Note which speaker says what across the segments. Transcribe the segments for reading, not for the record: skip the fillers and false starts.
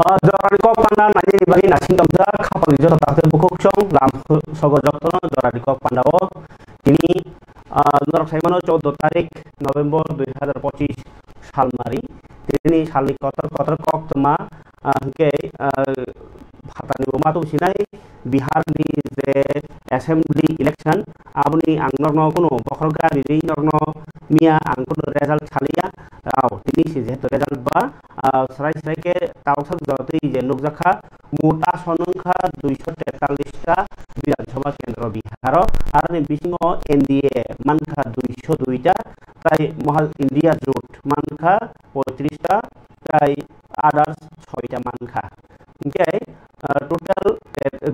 Speaker 1: Jorariko panda nanya di bagi nasi kamza kapal hijau takte bukuk song lam sogo joktono Jorariko pandawo ini Norok Saimano 14 tarik November 2025 साल मारी ini salni kotor kok tema ke hatani rumah tu sinai Bihar ni je assembly election abuni angnorno kuno bokhorga ni norno mia angkuno result chalia tini si je result ba sarai ke tawsak jati je nukjakha mota sonongkha 243 ta বিধানসভা কেন্দ্র বিহার আর বিসিংহ NDA মানখা 202 টা তাই মহা India জোট মানখা 35 টা তাই others 6 টা মানখা okay total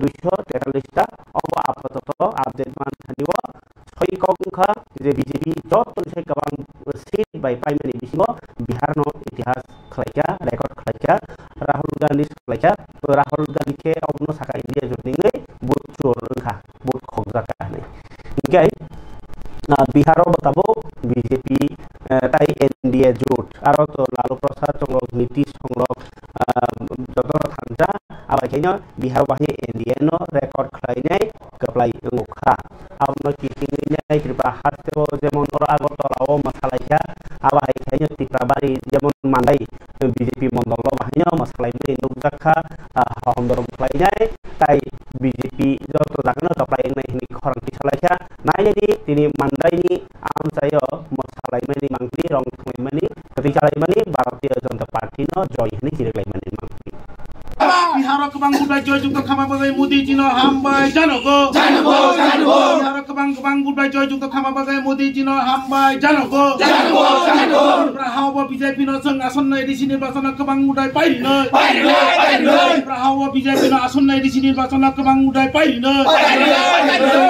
Speaker 1: 243 টা অব আপাতত আপডেট মানখা দিব 6 কংখা যে বিজেপি যত সে গবাং সিট বাই প্রাইমারি বিসিংহ বিহার নো ইতিহাস খাইকা রেকর্ড খাইকা রাহুল গান্ধী খাইকা রাহুল গান্ধী কে অবনো সাকা ইন্ডিয়া জোট নিঙ্গে buat khogzaka nih. Okay, Bihar betabo BJP tai NDA jut. Aro to lalu prasad conglok Nitish conglok jotor thanja. Abaknya Bihar bahnya NDA no record kelainnya keplai ngukha. Abno kitingnya kripahat to jemon ora agotolawo masalahnya. Abaknya tiprabari jemon mandai BJP mondolo bahnya masalah ini nukjaka hondorom kelainnya tai BJP jotor zakna keplai ini orang kisalahnya. Nah jadi ini mandai ini am saya masalah ini mangkli rong ini ketika ini Bharatiya Janata Party no joy ini kira ini mangkli.
Speaker 2: Bihar kebang budaya joy juga kama bagai Modi Jino hambai janogo. Bihar kebang budaya joy juga kama bagai Modi Jino hambai janogo. Prahawa BJP no seng ason na di sini basana kebang budaya pairi no. Prahawa BJP no ason na di sini basana kebang budaya pairi no.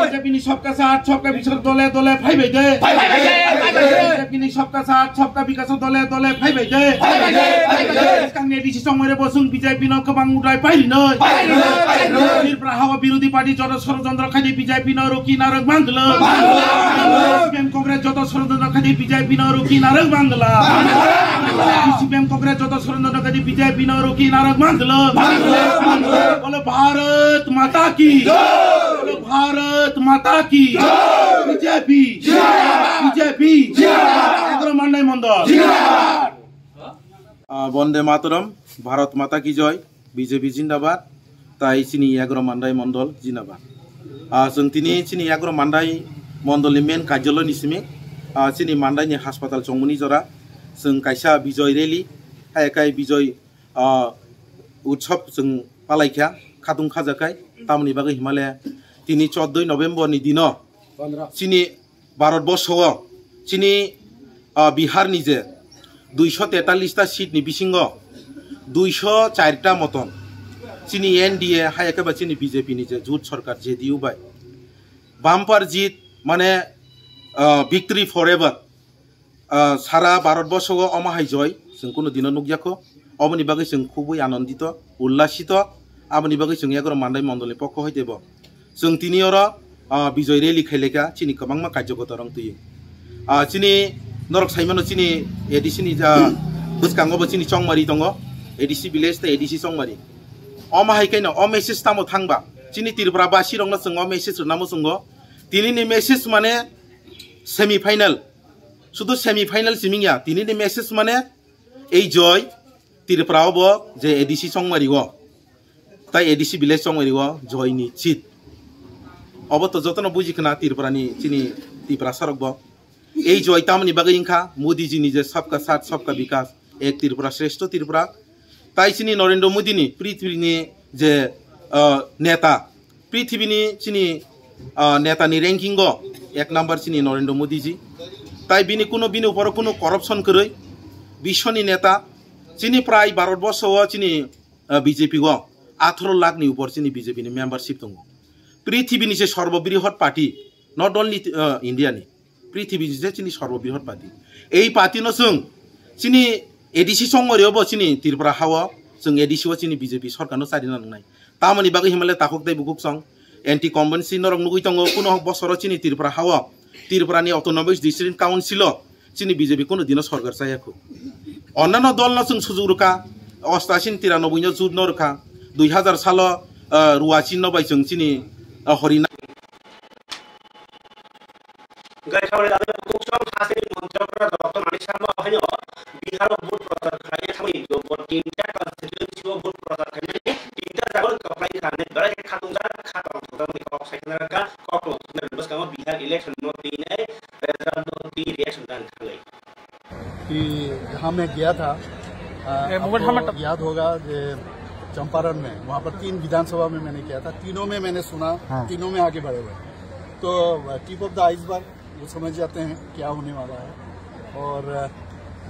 Speaker 2: BJP ni सबका साथ सबका विकास दले दले भाई बेटे BJP ni सबका साथ सबका विकास दले दले भाई बेटे sekarang ni di sisi somere bosung BJP no kebang udai pairi no Prahawa বিরোধী পার্টি যত ষড়যন্ত্র খাদি BJP no রুকি নারক বাংলা সিপিএম কংগ্রেস যত ষড়যন্ত্র খাদি BJP no রুকি নারক বাংলা সিপিএম কংগ্রেস যত ষড়যন্ত্র খাদি BJP no রুকি নারক বাংলা বলে ভারত মাতা কি জয় भारत माता की बीजेपी बीजेपी एग्रो मंडल मंडल वंदे मातरम भारत माता की जय बीजेपी जिंदाबाद ताई चिनी एग्रो मंडल मंडल जिंदाबाद जों दिनै चिनी एग्रो मंडल मंडलनि मेन कार्यालय निसिमे चिनी मंडलनि हास्पाताल चंमुनि जरा जों कायसा विजय रैली हायकाय विजय उत्सव जों पालायखा खादुं खाजाखाय तामनि बागै हिमालय তিনি 14 নভেম্বরনি দিন চিনি ভারতবর্ষ চিনি বিহার নিজে 243টা সিটনি বিসিংহ 204টা মতন চিনি এনডিএ হায়াকেবা চিনি বিজেপি নিজে জোট সরকার জেডিইউ বাই বাম্পার জিত মানে ভিক্টরি ফরএভার সারা ভারতবর্ষ অমাহাই জয় जों কোনো দিন নুকজাখো অবনি বাগৈ जों খুবই আনন্দিত উল্লাসিত আবনি বাগৈ जों এগর মান্দাই মণ্ডলनि পক্ষ হইতেব जों तिनियर विजय रैली खायलेखा चिनी गोबां कार्यकर्ता रं तुयो चिनी नरक साइमानो चिनी एडिसि नि बुसकांगबो चिनी चंगमारि दङ एडिसि विलेज ता एडिसि चंगमारि अमाहायखायनो अ मेसेज तामो थांबा चिनी तिरब्रा बासि रंनो जों अ मेसेज रनामो जोंगो तिनिनि मेसेज माने सेमी फाइनाल शुधु सेमी फाइनाल सिमिंया तिनिनि मेसेज माने এই জয় तिरब्रावबो जे एडिसि चंगमारिओ ताई एडिसि विलेज चंगमारिओ जय निश्चित অবত যতন বুঝিখনা তিরপুরানি চিনি তিরপুরা সরকব এই জয়তামনি বাগে ইনখা মোদিজি নিজে সবকা সাথ সবকা বিকাশ এক ত্রিপুরা শ্রেষ্ঠ ত্রিপুরা তাই চিনি নরেন্দ্র মোদিনি পৃথিবীনি যে নেতা পৃথিবীনি চিনি নেতানি র্যাঙ্কিং এক নাম্বার চিনি নরেন্দ্র মোদিজি তাই বিনি উপর কোনো করপশন করে বিশ্বনি নেতা চিনি প্রায় ভারতবর্ষ চিনি বিজেপি 18 লাখনি উপর চিনি বিজেপিনি মেম্বারশিপ দङ পৃথিবীনি যে সর্ববৃহৎ পার্টি নট অনলি ইন্ডিয়ানি পৃথিবীনি যে চিনি সর্ববৃহৎ পার্টি এই পার্টি ন जों চিনি এডিসি সংগরিয়াবো চিনি ত্রিপুরা হাওয়া जों एडिसिओ चिनी बीजेपी सरकार सारिना नंनाय तामनि बागै हिमालय ताखुक दै बुकुक सं एंटी कन्वेंसी नरक नुगै तंगो कुनो बसर चिनी त्रिपुरा हावा त्रिपुरानि अटोनोमस डिस्ट्रिक्ट काउन्सिल चिनी बीजेपी कुनो दिन सरकार सायाखो अन्नानो दल न जों सुजुरुका 1893 जुद नरखा 2000 साल रुवाचिन नबाय जों चिनि हरिना
Speaker 1: गायखावले दादे बुकसम हासिल मन्त्रफ्रा डॉक्टर मानिक शर्मा हैनो बिहार भोट प्रचार खाय थामै जो तीनटा कन्स्टिट्युएन्सी भोट प्रचार खाय तीनटा जागल कप्लाई खाने गरे खातुंजा खाता थोदम कप साइनरका कप थोदम बसकामा बिहार इलेक्शन नो तीने ती रिएक्शन दान खाले
Speaker 3: कि जहाँ मैं गया था आपको याद होगा कि चंपारण में वहाँ पर 3 विधानसभा में मैंने किया था, तीनों में मैंने सुना, तीनों में आगे बढ़े हुए। तो टिप ऑफ द आइसबर्ग वो समझ जाते हैं क्या होने वाला है। और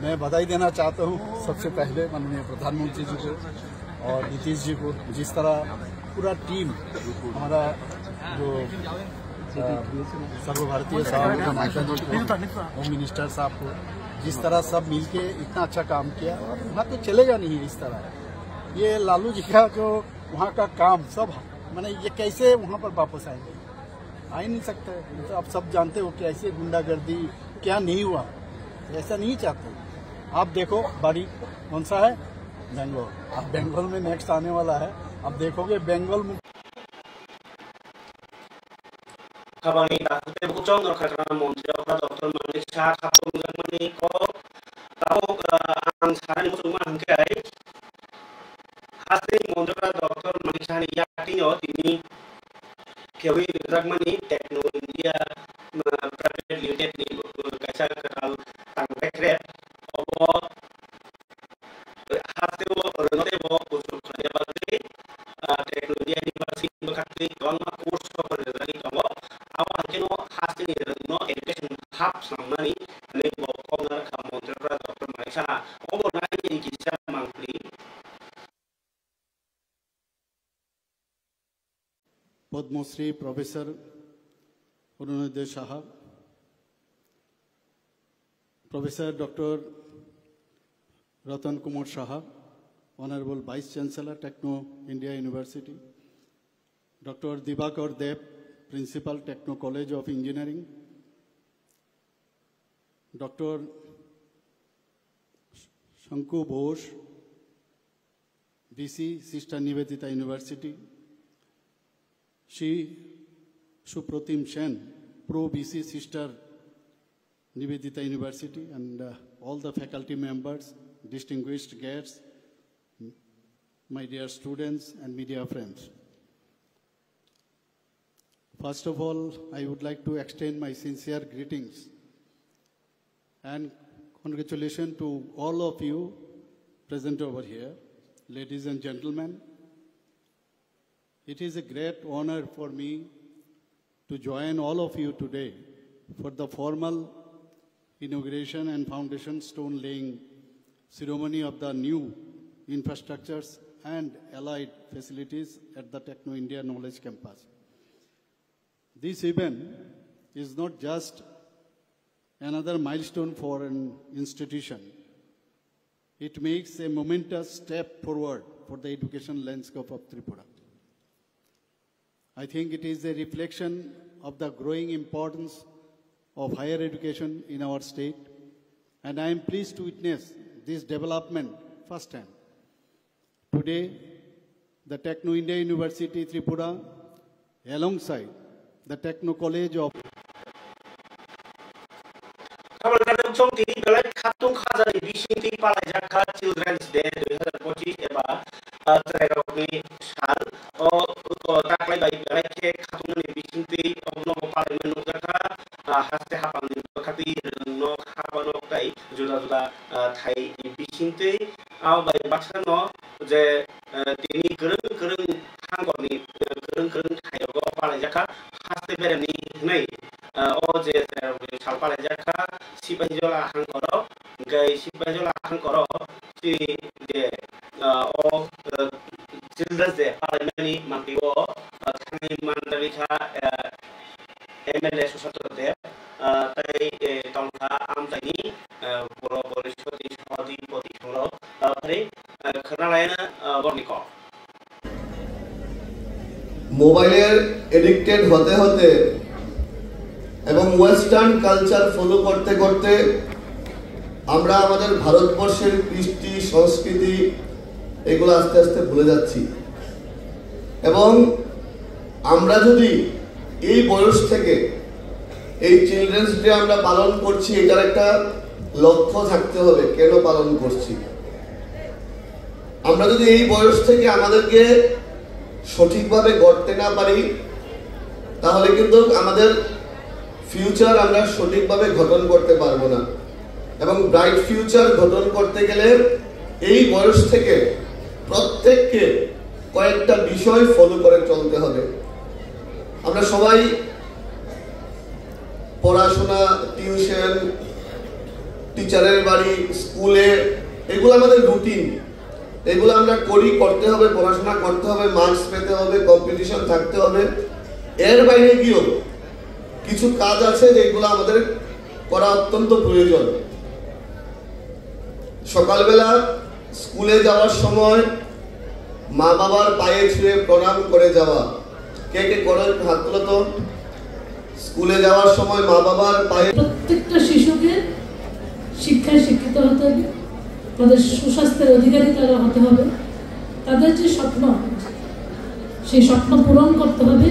Speaker 3: मैं बधाई देना चाहता हूँ सबसे पहले माननीय प्रधानमंत्री जी को और नीतीश जी को, जिस तरह पूरा टीम हमारा जो सर्वभारतीय साहब होम मिनिस्टर साहब को जिस तरह सब मिलके इतना अच्छा काम किया। और वहाँ तो चलेगा नहीं इस तरह, ये लालू जी का जो वहाँ का काम सब मैंने ये कैसे वहाँ पर वापस आएंगे, आ ही नहीं सकते। तो आप सब जानते हो कि ऐसे गुंडागर्दी क्या नहीं हुआ, ऐसा नहीं चाहते। आप देखो बाड़ी कौन सा है, बेंगलोर। अब बेंगलोर में नेक्स्ट आने वाला है, अब देखोगे बेंगलोर में
Speaker 1: खाबानी दाखुते बुकसम नरखाखा मन्त्रिफ्रा डॉक्टर मानिक शाह खातुंजामनि को ताबो आं सारानि मुसुमा हंखाय हासिल मन्त्रिफ्रा डॉक्टर मानिक शाहनि याटिनो तिनि केवि रजाकमानि टेक्नो इंडिया प्राइवेट लिमिटेड नि कायसा कथाल तांबायख्रेब अब हासिल रनदेबो बुसुर खाने बागै टेक्नो इंडिया यूनिवर्सिटी बखाति गोबां कोर्स फरायनानै दङ। आवा हासिनो हासिल नो एजुकेशन हाब सामनानि नै बकमनार खामन्त्रिफ्रा डॉक्टर मानिक शाह अब नायनि किसा मांगलि
Speaker 3: पद्मश्री प्रोफेसर अरुणोदय साहब, प्रोफेसर डॉक्टर रतन कुमार साहब, honourable vice chancellor Techno India university, doctor Diwakar Dev, principal Techno college of engineering, doctor Shanku Ghosh, VC Sister Nivedita university, Shri Supratim Sen, Pro BC Sister Nivedita University, and all the faculty members, distinguished guests, my dear students and media friends. First of all, I would like to extend my sincere greetings and congratulations to all of you present over here, ladies and gentlemen. It is a great honor for me to join all of you today for the formal inauguration and foundation stone laying ceremony of the new infrastructures and allied facilities at the Techno India Knowledge Campus. This event is not just another milestone for an institution. It makes a momentous step forward for the education landscape of Tripura. I think it is a reflection of the growing importance of higher education in our state, and I am pleased to witness this development firsthand. Today, the Techno India University Tripura, alongside the Techno College of
Speaker 1: Children's Day 2025 एबा Trairokni Sal o taklai bai belai khatungni bisinti obno parliament nokaka haste hapangni khati no habanok tai juda juda thai bisinti au bai baksano je tini kereng hangoni kereng thayogo palajaka haste bereni hnai o je sal palajaka sibanjola hangoro gai sibanjola hangoro si je o Children's Day parliament mantiwo thani mandalika MLA Susato Dev tai tongkha amtani boro borishwati sahadi poti thanglo phare khanalayna borniko
Speaker 4: মোবাইলের addicted হতে হতে এবং western culture follow করতে করতে আমরা আমাদের ভারতবর্ষের কৃষ্টি সংস্কৃতি এগুলো আস্তে আস্তে ভুলে যাচ্ছি। এবং আমরা যদি এই বয়স থেকে এই চিলড্রেন্স ডে আমরা পালন করছি, এটার একটা লক্ষ্য থাকতে হবে কেন পালন করছি। আমরা যদি এই বয়স থেকে আমাদেরকে সঠিকভাবে গড়তে না পারি, তাহলে কিন্তু আমাদের ফিউচার আমরা সঠিকভাবে গঠন করতে পারবো না। এবং ব্রাইট ফিউচার গঠন করতে গেলে এই বয়স থেকে প্রত্যেককে কয়েকটা বিষয় ফলো করে চলতে হবে। আমরা সবাই পড়াশোনা, টিউশন, টিচারের বাড়ি, স্কুলে, এগুলো আমাদের রুটিন, এগুলো আমরা করতে হবে, পড়াশোনা করতে হবে, মার্কস পেতে হবে, কম্পিটিশন থাকতে হবে। এর বাইরে গিয়েও কিছু কাজ আছে যেগুলো আমাদের করা অত্যন্ত প্রয়োজন। সকালবেলা স্কুলে যাওয়ার সময় মা বাবার পায়ে ছুঁয়ে প্রণাম করে যাওয়া। কে কে করে হাত তুলো তো। স্কুলে যাওয়ার সময় মা বাবার পায়ে।
Speaker 5: প্রত্যেকটা শিশুকে শিক্ষায় শিক্ষিত হতে হবে, তাদের সুস্বাস্থ্যের অধিকারী তারা হতে হবে, তাদের যে স্বপ্ন সেই স্বপ্ন পূরণ করতে হবে।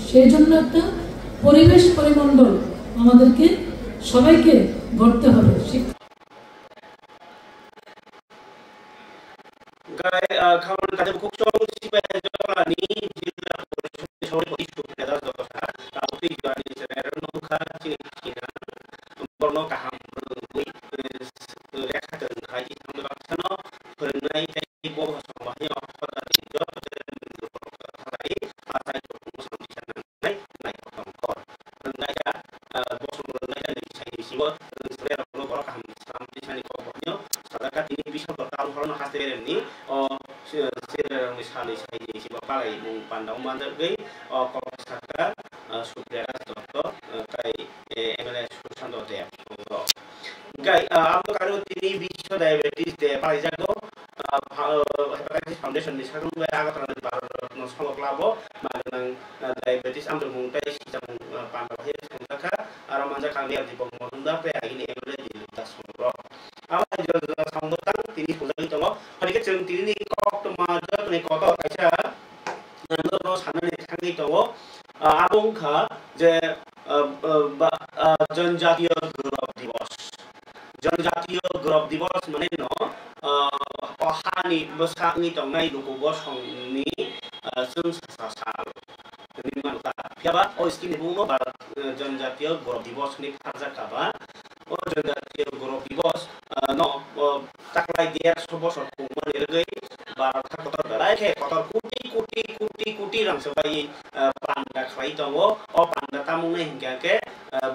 Speaker 5: সেই জন্য একটা পরিবেশ পরিমণ্ডল আমাদেরকে সবাইকে গড়তে হবে।
Speaker 1: খাবার কাজে খুব সহজ সিপাহী জলানি জিল্লা পরিষদ সবাই ইস্যু পেদা দরকার তাওতি জানি সেরার নখা চিকিনা বর্ণ কাহাম বই রেখা দেন খাই আমরা সানো ফরনাই তাই বহ সমাহি অপদাতি যত থাকাই আসাই মুসলমান নাই নাই কম কর নাইয়া বসুন নাইয়া লিসাই শিব সেরার বড় কাহাম শান্তি শানি কবনিও সাদাকা তিনি বিশাল তার ধরনের হাতে নি sebenarnya misalnya saya isi bapak lagi mau pandang mandar gay kalau saka saudara contoh kayak MLS Susanto deh gay apa kalau ini bisa diabetes deh paling jago hepatitis foundation di sana gue agak terlalu baru sama kelabo magang diabetes ambil mungkin sistem pandang aja saka arah manja kalian di pengumuman dapat ini MLS di lutas semua apa jual sambutan ini sudah itu loh hari kecil ini kok teman nih kota kaca menurut sana nih itu abungka je जनजातीय गौरव दिवस जनजातीय गौरव दिवस माने न हानि बसांनि तंनाय लोगो बसंनि जों सासाल निमानता फियाबा ओ skin बुंनो बा जनजातीय गौरव दिवस नि फाजा काबा ओ जनजातीय गौरव दिवस न ताकलाय देर सबस खुंमान एरगै भारत कतर दलाय के कतर कोटि कोटि कोटि कोटि रां सबाय पान्दा खाय दङ ओ पान्दा तामुंनै हिंगाके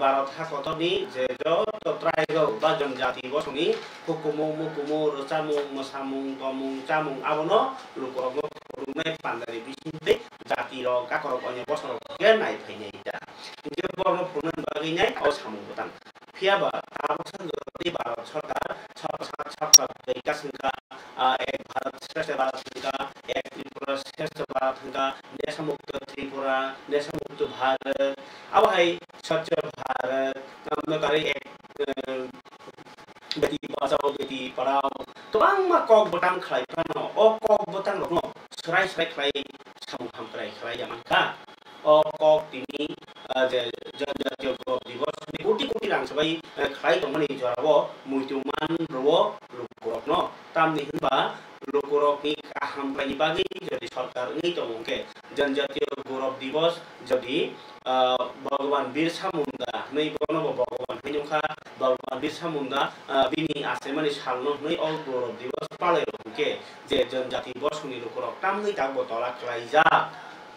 Speaker 1: भारत कतरनि जे जो ट्राइबल बा जनजाति बसंनि हुकुमु मुकुमु रचामुं मसामुं गमुं चामुं आबनो लुकरगो रुनाय पान्दानि बिसिन्दै जाति र काकर अन्य बसर के नाय फैनाय दा के बर्न फुनन बागैनाय औ सामुं बतान फियाबा ताबसन गति भारत सरकार छात्र विकासका एक भारत श्रेष्ठ भारत का एक त्रिपुरा श्रेष्ठ भारत का देशमुक्त त्रिपुरा देशमुक्त भारत अब है स्वच्छ भारत नमकारी एक बेटी बचाओ बेटी पढ़ाओ तो आंमा कॉक बटन खाई पानो ओ कॉक बटन लोगों सराय सराय खाई सामु हम खाई जामान का ओ कॉक तिनी जनजातीय गौरव दिवस कोटि कोटि रां सबाय खाई तमनि जराबो मुइतुमान रबो लुकरक न तामनि हिनबा लुकरकनि काहामप्रायनि बागै जदि सरकार नै तमंके जनजातीय गौरव दिवस जदि भगवान बिरसा मुंडा नै बनो भगवान हिनुखा भगवान बिरसा मुंडा बिनि आसेमानि सालनो नै अल गौरव दिवस पालयके जे जनजाति बसनि लुकरक तामनि ता बतला क्लाइजा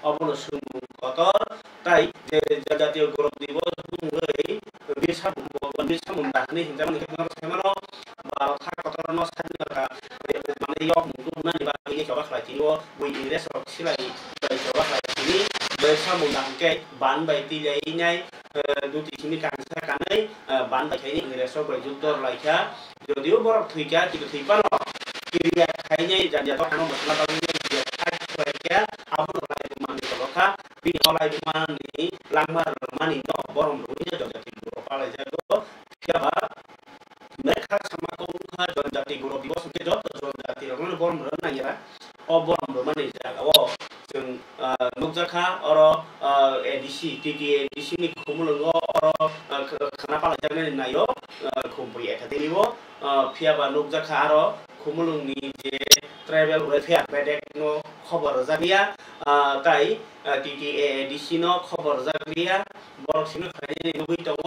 Speaker 1: अबनो सुमु कतर ताई जे जनजातीय गौरव दिवस बुंगै बिरसा भगवान बिरसा मुंडा नै हिंजामनि हेमनो सेमानो भारत कतर न सानका माने yok मुंडुना नि बागै जबा खालायथिनो बुइ इंग्रेज सिलाय जबा खालायथिनि बिरसा मुंडा के बान बायति लायनाय दुति सिमि कांसा कानै बान बायखायनि इंग्रेज जुद्धर लायखा जदिও बरफ थैका कितु थैपानो किरिया खायनाय जानजातो थानो मसला बागै खायखा आबो लाय मानि कलखा बि अलाय मानि लांमा मानि न बरम रुइया जनजाति गौरव पालाय जागो फियाबा मेखा समाको जनजाति गौरव दिवस के जत जनजाति रगन बरम रनायरा बरम माने जागाव जों नुकजाखा अरो एडिसी टीटी एडिसी नि खुमुलंगो अरो खाना पालाजागनाय नायो खुमबो एकादेमिबो फियाबा नुकजाखा अरो खुमुलंगनि जे ट्राइबेल वेलफेयार बेडेकनो खबर जागिया ताई टीटी एडिसी नो खबर जागिया बरसिनो खायनि नुगै दङ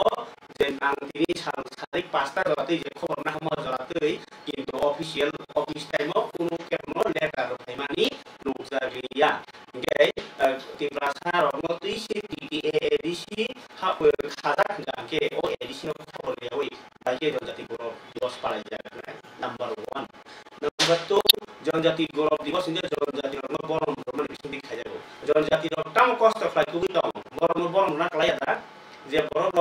Speaker 1: जे आं दिनै सानै पासता जाते जे खबर ना हम जाते किन्तु ऑफिशियल ऑफिस टाइमो कुनु केनो लेटार फाइमानि नुजागिया ओंखाय तिब्रासा रंगो तुइसि टीटी एडिसी हाबो खाजा खंगाके ओ एडिसी नो खबर गयावै बायके जनजाति गौरव दिवस पालाय जागोन नंबर 1 नंबर 2 जनजाति गौरव दिवस इंगे जनजाति रंगो बरम रमन बिसुंदि खायजागो जनजाति रंगो कष्ट फ्लाइ कुगि दं बरम ना कलाया जे बरम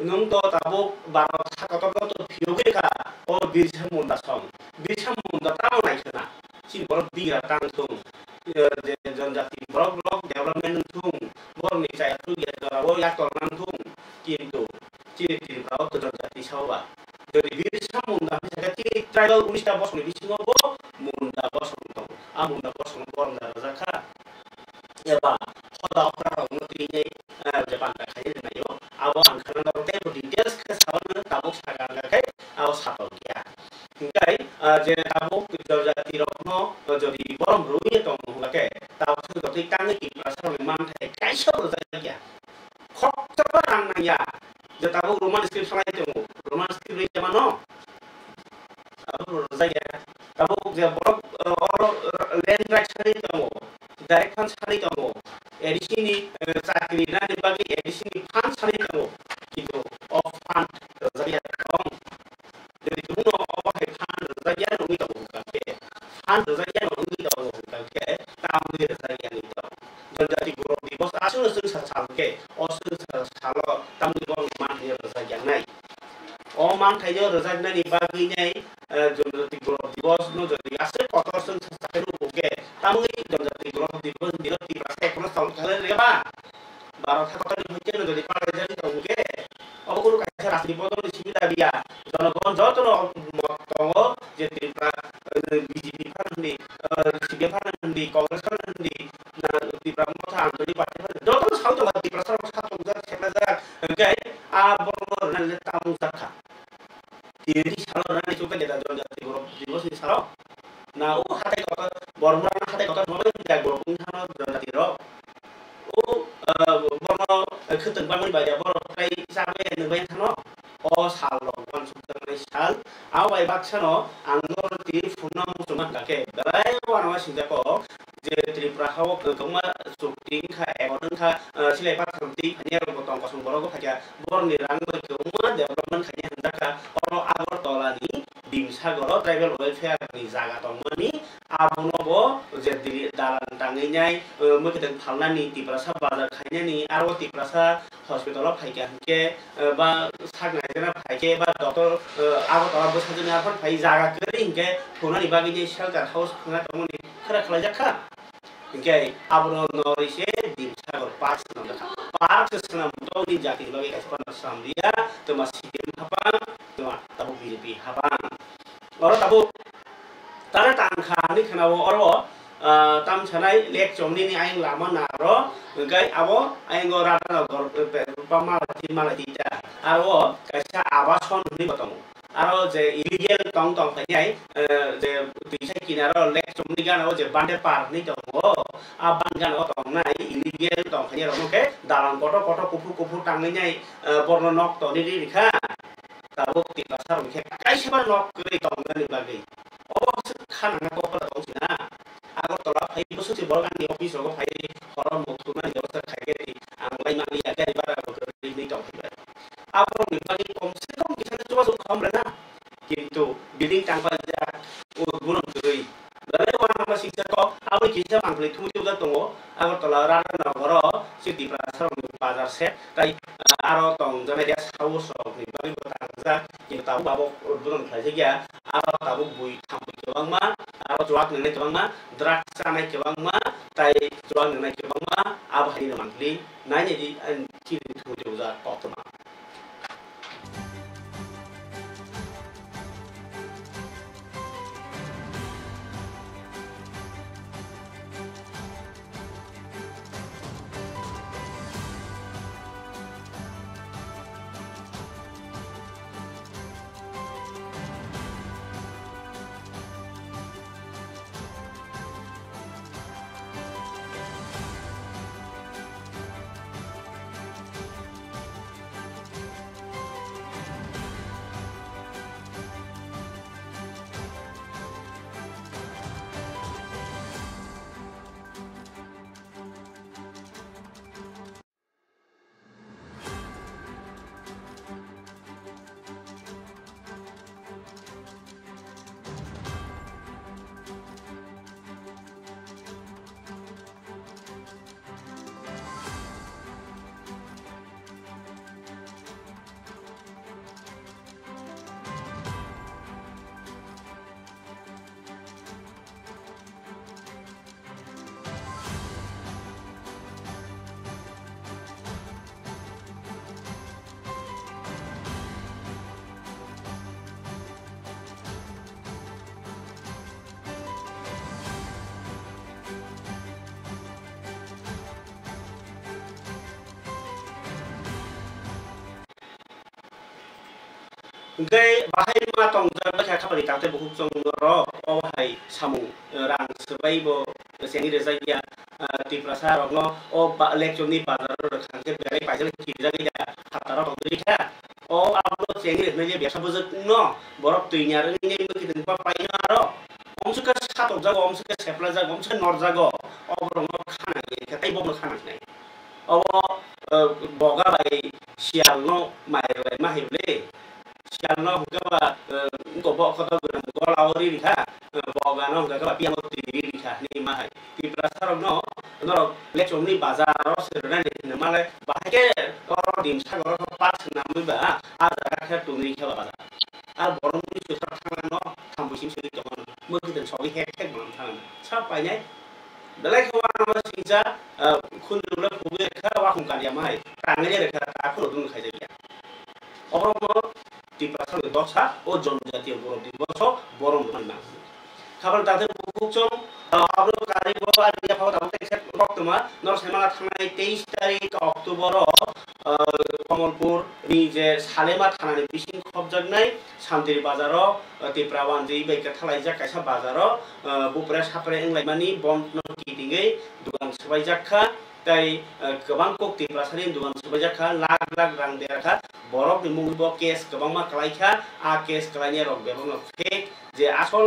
Speaker 1: नों तो ताबो बारो साकतब तो फियोगे का ओ बिरसा मुंडा ताव नायखना सिन बरम बिरा तांथुं जे जनजाति बरम डेभलपमेन्ट थुं बरमनि जायथु गेदरावो यातरनांथुं किन्तु चिनि ब्राव तो जनजाति सावबा जदि बिरसा मुंडा जायथि ट्राइबल 19 टा बसनि बिसिङावबो मुंडा बसं दं आ मुंडा बसं बरम जाखा एबा खदा अफ्रारावनो तिनै जापान खाय नायो आबो आंखाना दरते डिटेल्स के सावनो ताबो सागांगाखै आबो सातल गया ओंखाय जे ताबो जनजाति रखनो जदि बरम रुइए दं होलाके ताबो जदि कांगै कि प्रासारनि मानथाय काइसो जायगा खक्तबा रांनाया जे ताबो रोमान स्क्रिप्ट सलाय दं रोमान स्क्रिप्ट मानो ताबो जायगा ताबो जे बरम लैंड राइट सारि दं डाइरेक्ट फान्ड सारि दं एडिसिनि चाकरि नानि बागै एडिसिनि फान्ड सारि दं किन्तु अफ फान्ड जायगा दं जदि जुनो अफाय फान्ड जायगा नङि दं काके फान्ड जायगा नङि दं काके तामनि जायगा नि दं जनजाति गौरव दिवस आसु जों सालके असु साल तामनि गौरव माननि जायगा नाय ओ मानथायजो रोजागनायनि बागै नै जनजाति गौरव दिवस नो जदि आसे कतरसं साकेनु बोगे तामनि जनजाति गौरव दिवस निरति रास्ते कोनो साउथ खाले रेबा 12 था कतनि होइते जदि पाले जानि दंगे अबकुरु कायसा रास्ति बदलनि सुबिदा बिया जनगण जतन दङ जे त्रिपुरा बिजेपि फारनि सिबिए फारनि कांग्रेस फारनि त्रिपुरा मथा आंतरिक पार्टी जतन साउथ त्रिपुरा सरकार साथ सेक्रेटार ओंखाय आ बरम रनले तामु जाखा तिरि साल रनले चुके देदा जनजाति गौरव दिवस नि साल ना ओ हाथाय कत बरमरा हाथाय कत नबे जा गौरव थानो जनजाति र ओ बरम खतन बामनि बाया बर फ्राय जाबे नबे थानो ओ साल वन सुतनै साल आव बाय बाक्सनो आंगोर ति फुन्ना मुसुमान काके दाय वानवा सिंजाको जे त्रिपुरा हाव गमा सुक्तिंखा एगनखा सिलाय पाथंति हानियार बतंग कसं बरगो फाया बरनि रांगो गमा डेभलपमेन्ट खानि हंजाखा अरो आगरतलानि दिमसागर ट्राइबेल वेलफेयार नि जागा दंमोनि आबनबो जे दालान टाङैनाय मखिदों फालनानि तिप्रासा बाजार खायनानि आरो तिप्रासा हस्पिटालाव फायगानके बा सागनायजना फायके बा डक्टर आगरतला बसाजनि आफर फाय जागा करि हिंके थोनानि बागिनि शेल्टार हाउस खुना दंमोनि खरा खलायजाखा ओंखाय आबनो नरिसे दिमसागर पार्क सना मुतौनि जाति बागै एक्सपार्ट सामरिया तमा सिटेम हाबा तमा ताबो बिजेपि हाबा अरो ताबो तारा तांखा नि खनाबो अरो ताम छनाय लेक चमनि नि आइं लामा नारो ओंखाय आबो आइंगो राता घर पामाथि मालादिता आरो कायसा आवासन नि बतम आरो जे इलिगेल तंग फायनाय जे दैसा किनारो लेक चमनि गानाव जे बान्डे पार्क नि दङ आ बानगानाव दंनाय इलिगेल तंग फायनाय रमके दालां कट कुफु टांगैनाय बर्न नक तनि रिखा ताबो तिपासा रमके कायसेबा नक करै दंगनि बागै अबस खाना कपला दंसिना आगरतला फाय बसुति बरगानि अफिस रग फाय हरम मथुना व्यवस्था खायगे आंलाय मानि आगे बारा करै नि दंफिबाय आबो निबागै कमसे कम किसाने जोबा जोब खालामना किन्तु बिल्डिं टांबा जा गुरुं गै दारे वाना शिक्षाको आबो किसा मांगले थुमु जा दङ आगरतला राननगर सिटी प्रासार बाजार से ताई आरो दं जने देस हाउस अफ निबागै बतांजा किन्तु ताबो बाबो गुरुं खायगे आरो ताबो बुइ थांबो गोबांमा आरो जवाक ननै गोबांमा ड्राग्स जानाय गोबांमा ताई जवाक ननै गोबांमा आबो हायनो मांगले नायनि चिनि थुमु जा ततमा Gai bahai ma tong da ba kha khapari ta te bu chong ro o hai samu rang sebai bo sengi de zai ti prasa ro no o ba election ni ba ro khang ke bai pa jal ki ja ga ta ro tong ri kha o alo sengi de ne biasa bu jek no borok tui nya ri ni ki den pa pai na ro omsuka satok jago omsuka sepla jago omsuka nor jago o ro no khana ni ka tai bo no khana nai o boga bai sial no mai rai ma hible sial no ga ba ko bo ko to go la ori ri kha boga no ga ba piang ti ri kha ni ma hai ti prasar no no le chom ni bazar ro se na ni ma le ba ke ro dim sa ro pa na mi ba a da kha tu ni kha ba a borom ni su sa thang no tham bu sim se to mo ki den so wi hek hek ma thang sa pa nyai dalai khawa na ma sing ja khun du la pu be kha wa khum kan ya mai ka nge re kha ta khu du khai ja অবরম টি প্রাসাদ দশা ও জনজাতীয় গৌরব দিবস বরম মান্না খাবার তাদের বুকচম আবলো Karib আর ইয়া ফাও তাতে রক্তমা নরসেমালা থানায় 23 তারিখ অক্টোবর কমলপুর নি যে সালেমা থানানি বিশিং খবজাগনাই শান্তির বাজার টিপ্রাওয়ান যেই বাইকা থালাইজা কাইসা বাজার বুপরা সাপরে এংলাইমানি বন্ধ কিদিঙै দুগান সবাই জাখা তাই गोबां कक्ति प्रासानि दुगान सबायजाखा लाख लाख रां देरखा बरफ नि मुंगबो केस गोबां मा खालायखा आ केस खालायनि रक बेबनो फेक जे आसल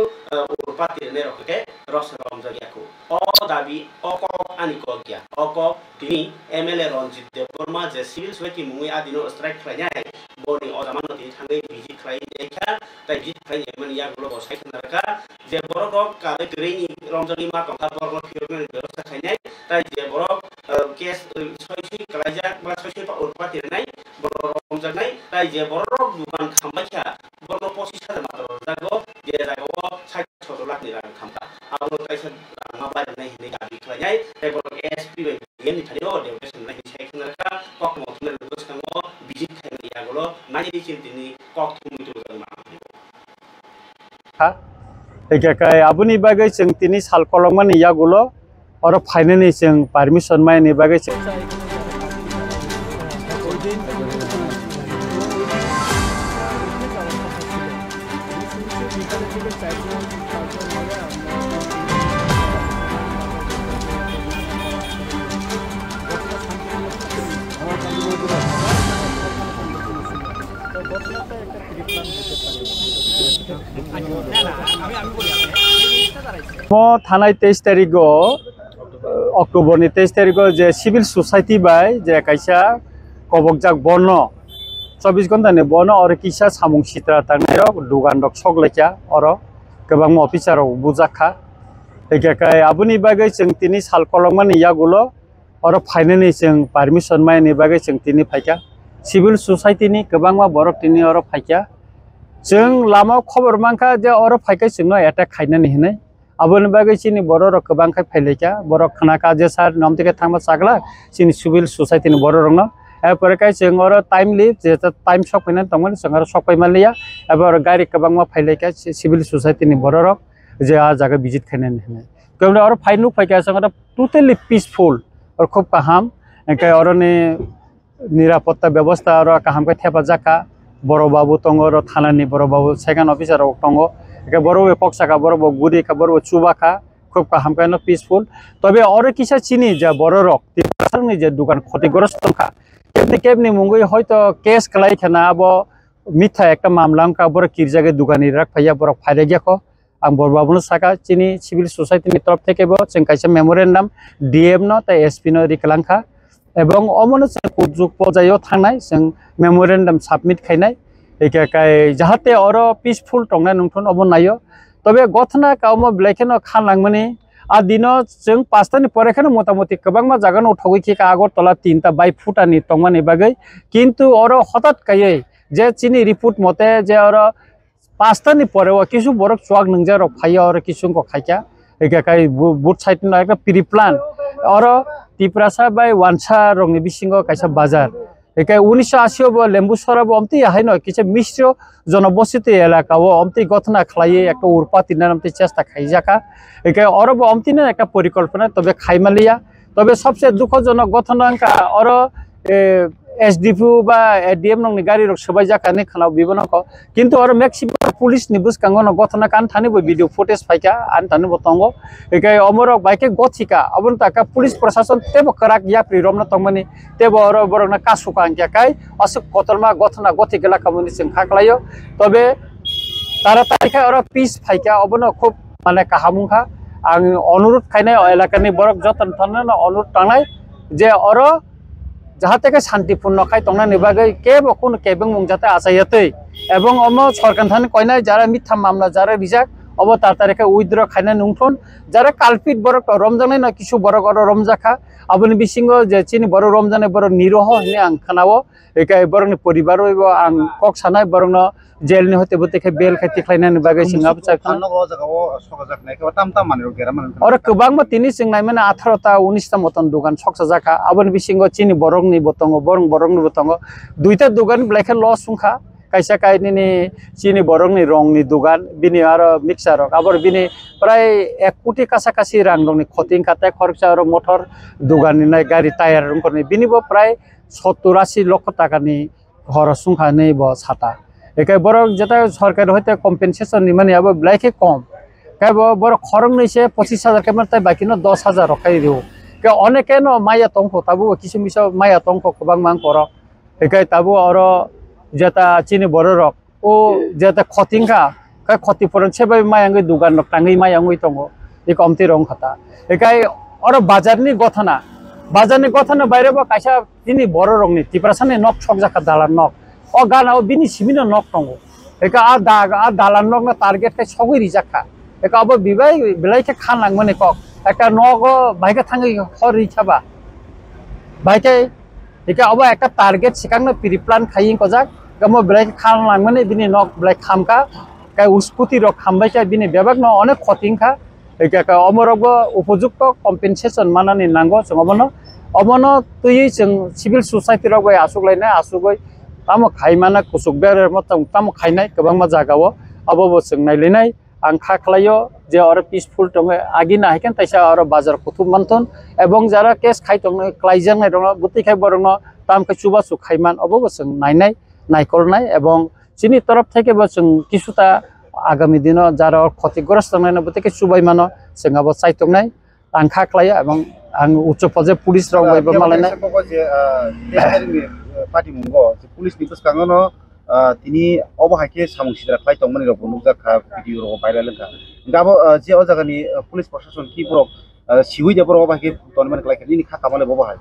Speaker 1: उरपाति ने रकके रस रमजागियाखौ अ दाबि अ क आनि क गया अ क तिनि एमएलए रंजित देवबर्मा जे सिभिल सोसाइटि मुंगै आदिनो स्ट्राइक खालायनाय बनि अजामानो तिनि थाङै बिजि खालायनायखा ताइ बिजि खालायनाय माने यागुलो बसाय खानारखा जे बरफ काले तिरैनि रमजानि मा टंका बरफ फिरमेन व्यवस्था खायनाय ताइ जे बरफ केस सयसि कलाइजा बा सयसि उरपाति नै बरफ रमजानाय ताइ जे बरफ दुकान खामबायखा बरफ 25,000 मात्र जागो जे जागो 60 लाख नि रां खामका आबो काइसा मा बाय नै हिनि गाबि खालायनाय ताइ बरफ एसपि बाय नि थारियो डेभलपमेन्ट नै सायखनारखा कक मथुने गोसखाङो बिजित खायनि आगोलो नानि चिन्तिनि कक थुमितु जागमा
Speaker 6: हा एकाय आबुनि बागै जों तिनि साल कलमनि यागुलो और फाइनेंस जों परमिशन मायनि बागै थानाय 23 तारिख अक्टोबर 23 तारिख जे सिविल सोसाइटी बाय जे कैसा कबकजाक बन 24 घंटा ने बन और किसा सामुं सित्रा थांनाय दुगान रक सकलायखा और गोबां अफिसार बुजाखा एकाय आबुनि बागै जों तिनि साल कलमनि यागुलो और फाइनेंस जों परमिशन मायनि बागै जों तिनि फायखा सिविल सोसाइटी नि गोबां मा बरक तिनि और फायखा जों लामा खबर मांखा जे और फायखा जोंनो अटैक खायनानै होनाय आबुनि बागै सिनि बर रक गोबां खाय फायलायखा बरक खनाका जे सार नमतेके थांबा सागला सिनि सिविल सोसाइटी नि बर रंनो एपर काय जों और टाइमलि जे टाइम सकैना तंगन जों और सकैमालिया एबर गारि गोबां मा फायलायखा सिविल सोसाइटी नि बर रक जे आ जागा विजिट खायनानै होनाय गोबां और फाइनु फायखा जों टोटली पीसफुल और खूब काहाम एकाय और नि निरापत्ता व्यवस्था और काहाम का थेपा जाका बर बाबू तंग और थानानि बर बाबू सेकेंड ऑफिसर तंग एके बर पक्षाका बर गुरी का बर चुबाखा खूब काहाम का पीसफुल तबे और किसा चिनी जा बर रक तिरसांनि जे दुकान क्षतिग्रस्त का केबनि मुंगै हयतो केस खालायखाना अब मिथ्या एकटा मामला का बर किरजागे दुकानि राख फाया बर फायलागियाखो आं बर बाबुनो साका चिनी सिविल सोसाइटी नि तरफ थेकेबो जों कायसा मेमोरेन्डाम डीएम नो ता एसपी नो रिकलांखा एवं अमनो जों जुग पजायो थांनाय जों मेमोरेन्डाम सबमिट खायनाय एकाय जाहाते और पीसफुल टंगना नंथन अब नायो तबे गथना काउम ब्लेकेनो खानलांमनि आ दिनो जों 5 तानि परेखानो मोटामोटी गोबां मा जागान उठावैखि आगरतला 3 ता 22 फुटानि टंगमानि बागै किन्तु और हठात कायै जे चिनि रिपोर्ट मते जे और 5 तानि परेव किसु बरक चुआक नंजा र फाया और किसु को खायका एकाय बुट साइड न एक प्री प्लान और तिप्रासा बाय वानसा रंनि बिसिंगो कायसा बाजार एकाय 1980 लेम्बुसराबो अमति हायनो किसे मिश्र जनबसति एलाकाओ अमति गथना खलायै एक उरपाति नामति चेष्टा खाइजाका एकाय अरब अमतिने एक परिकल्पना तबे खाइमालिया तबे सबसे दुखजनक गथनांका और SDPO বা ADM nongni gari rok sabai jakani khanao bibono ko kintu aro maximum police ni buskango no gotna kan thani bo video footage paika an thani bo tongo ekai omorok baike gothika abon taka police prashason tebo karak yapri romna tongmani tebo aro borokna kasuka angya kai asuk kotorma gotna gothikela kamuni sing khaklayo tobe tara tarikha aro peace paika obono khub mane kahamungkha ang অনুরোধ খাইনাই এলাকানি বরক যতন থানা অনুরোধ টাংনাই যে oro যাহাতে কে শান্তিপূর্ণ খাই তংনা নিবাগে কেবো কোন কেবং মুং যাতে আসাইয়াতে এবং অম সরকার থান কইনাই যারা মিথ্যা মামলা যারা রিজাক অব তাতারেকে উইথড্র খাইনা নুংথন যারা কালপিট বরক রমজানে না কিছু বরক অর রমজাখা আবনি বিসিঙ্গ যে চিনি বড় রমজানে বড় নিরহ হনে আং খানাও একাই বরনি পরিবার হইব আং কক সানাই বরং জেল নি হতে বতেকে বেল খাইতে খাইনা নিবাগে সিংহাব চাখান और गोबां तिनी सिंगनाय माने 18 ता 19 ता मतन दुकान सकसा जाखा आबन बिसिंग चिनि बरंग नि बतंग बरंग नि बतंग दुइटा दुकान ब्लैक लॉस सुंखा कायसा कायनि चिनि बरंग नि रंग नि दुकान बिनि आरो मिक्सार आबर बिनि प्राय 1 कोटी कासा कासी रां दंनि खतिं काते खरचा आरो मोटर दुकान नि नाय गाड़ी टायार रंगनि बिनिबो प्राय 70-80 लाख टाका नि घर सुंखा नै ब छाता एकाय बरक जेता सरकार होते कम्पेनसेशन नि माने अब ब्लैक कम काय बड़ खरंग नैसे 25,000 के मारते बाकी न 10,000 रखाई दिउ के अनेके न माया तंखो ताबु किसु मिस माया तंखो गोबां मांग कर एकाय ताबु और जेता चिनि बड़ रक ओ जेता खतिंखा काय खतिफोरन सेबा मायांगै दुकान रक टांगै मायांगै तंगो ए कमति रंग खता एकाय और बाजारनि गथना बायरे बा कायसा तिनि बड़ रंगनि तिप्रासानि नक छक जाखा दालान नक ओ गानाव बिनि सिमिनो नक तंगो एका आ दालान नक ना टारगेट काय सगै रिजाखा एक अब बिबाय बिलाइके खानलां माने कक एका नगो बाइके थाङै हरि छाबा बाइके एका अब एका टारगेट सिकांनो प्रि प्लान खायिं कजाक गम बिलाइके खानलां माने बिनि नक बिलाइ खामका काय उसपुति रक खामबायका बिनि बेबाक न अनेक खतिंखा एका अमरगो उपयुक्त कम्पेनसेशन मानानि नांगो जों अमनो तुयै जों सिभिल सोसाइटि रक आसुगलायनाय आसुगै तामो खायमाना कुसुकबेर मतं तामो खायनाय गोबां जागाव अबो जों नायलायनाय आं खाख्लायो जे और पिसफुल दङ आगिना हायकेन तैसा और बाजार कुथुम मानथन एवं जारा केस खाय दङ क्लाइजंनाय दङ गुतिखाय बरङ तामखै सुबा सुखायमान अबो जों नायनाय नायकरनाय एवं जिनि तरफ থেকে जों किसुता आगामी दिन जारा क्षतिग्रस्त नायना बतेके सुबायमान जों अब साइतंनाय आं खाख्लायो एवं आं उच्च पर्याय पुलिस रावबो मालायनाय
Speaker 7: पार्टी मुंगो पुलिस नि बसकांगनो তিনি অবহাইকে সামুংসিদ্রা খাই তংমানি রক নুকজাখা ভিডিও রক ভাইরাল লঙ্কা গাবো যে ও জায়গানি পুলিশ প্রশাসন কি বরক সিহুই দে বরক অবহাইকে তনমান ক্লাইকে নিনি খাতা মালে ববহাই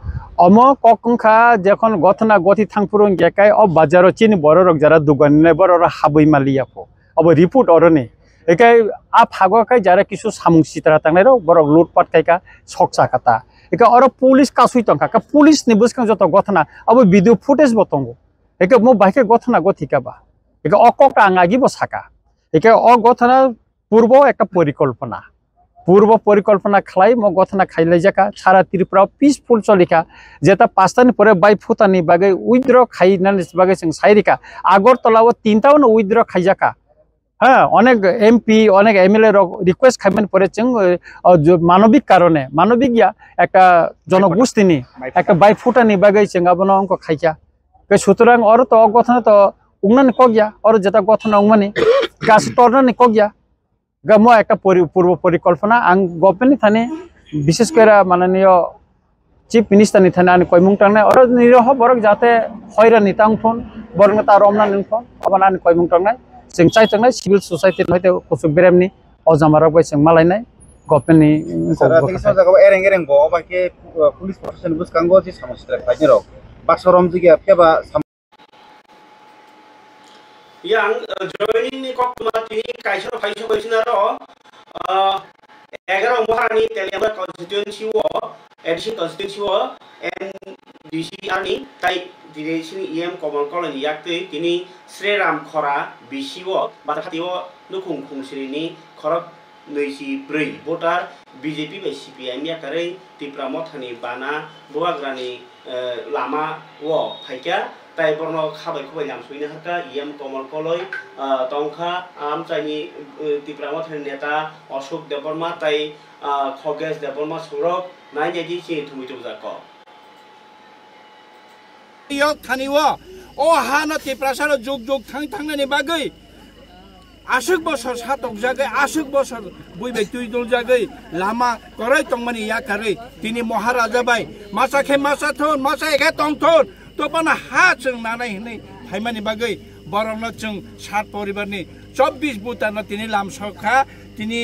Speaker 6: অম ককংখা যখন গথনা গতি থাংপুরং গেকাই অ বাজারো চিনি বড় রক যারা দুগাননে বড় হাবই মালিয়াফো অব রিপোর্ট অরনে একাই আ ফাগকাই যারা কিছু সামুংসিদ্রা তাংনাই রক বড় লুটপাট কাইকা সকসা কাতা একা অর পুলিশ কাসুই তংকা কা পুলিশ নি বুসকাং যত গথনা অব ভিডিও ফুটেজ বতঙ্গো एक मो बाइके गथना गथिकाबा एक अकका आंगागि बसाका एक अ गथना पूर्व एक परिकल्पना खलाई मो गथना खाइलै जाका सारा त्रिपुरा पीसफुल चलिका जेता पास्तानि परे बाइ फुतानि बागे उइद्र खाइनानि बागे जों साइरिका आगरतलाव 3टाव उइद्र खाइजाका हाँ अनेक एमपी अनेक एमएलए रिक्वेस्ट खाइमान परे जों मानविक कारणे मानविक या एक जनगोष्ठीनि एक बाइ फुटानि बागे जों आबनो अंक खाइका सुतरां और तो गथना तो उंगनानि कगया और जेता गथना उंगमानि गास टरनानि कगया गमो एक पूर्व परिकल्पना आं गभर्नमेन्ट थाने विशेष करे माननीय चीफ मिनिस्टर नि थाने आनि कयमुं टांनाय और निरह बरक जाते हयरानि तांथन बरंग ता रमना नंथन अबान आनि कयमुं टांनाय जों चाइतंनाय सिभिल सोसाइटि हयते कुसुक बेरामनि अजामारक बाय जों मालायनाय गभर्नमेन्टनि
Speaker 7: सारा तिसा जागाव एरें एरें बो बाके पुलिस प्रशासन बुसकांगो जे समस्या फाइने रक बाक्सरम जिगे faba
Speaker 1: yang joining ni kok mati kaisar kaisar kaisar ro 11 mohani telema constituency wo edition constituency wo NDC ani tai direction em common colony yakte tini Sri Ram khora bisi wo bathati wo nukung khungsri ni khorok 24 voter BJP by CPM ya kare Tripura mothani bana boagrani lama wo phaika tai borno khabai khabai nam suina haka em common colony tongkha am chaini Tripura mothani neta Ashok Deborma tai Khogesh Deborma surok nai jeji chi thumi tu jako
Speaker 8: इयाव थानिवा ओ हाना तिप्रासार जुग जुग थांनायनि बागै आसुक बसर सातक जागै आसुक बसर बुइबाय तुइदल जागै लामा करै तंमानि याकारै तिनि महाराजा bye मासाखे मासाथन मासा एखे तंथन तपना हा जों नानाय हनै फाइमानि बागै बरनो जों सात परिबारनि 24 बुतानो तिनि लामसखा तिनि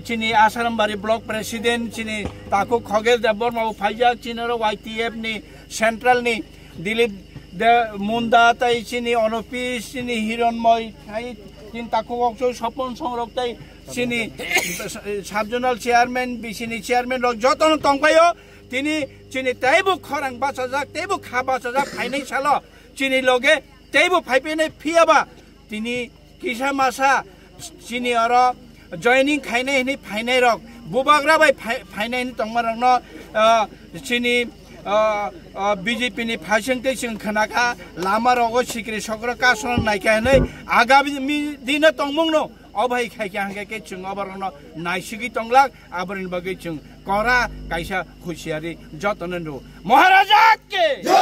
Speaker 8: चिनी आसारामबारी ब्लक प्रेसिडेंट चिनी ताको खगेश देव बर्मा फाइजाक चिनरो YTF नि सेंट्रल नि दिलीप मुंडा ताई चिनी अनफिस चिनी हिरणमय थाई चिन ताको वक्सो सपन संरक ताई चिनी सब जोनाल चेयरमैन बिसिनी चेयरमैन रक जतन तंपायो तिनी चिनी ताइबु खरां बासाजाक ताइबु खा बासाजाक फाइनै सालो चिनी लगे ताइबु फाइपेनै फियाबा तिनी किसा मासा चिनी अर जॉइनिंग खाइने हिनी फाइनै रक बुबाग्रा बाय फाइनै नि तंमारंनो चिनी BJP नि फाइसेंते जों खनाका लामा रगो सिक्रि सक्र कासन नायका नै आगामी दिन तंमंनो अबाय खायका हांगे जों अबरनो नायसिगि तंलाक आबरनि बागै जों करा कायसा खुसियारि जतन रो महाराजा के जय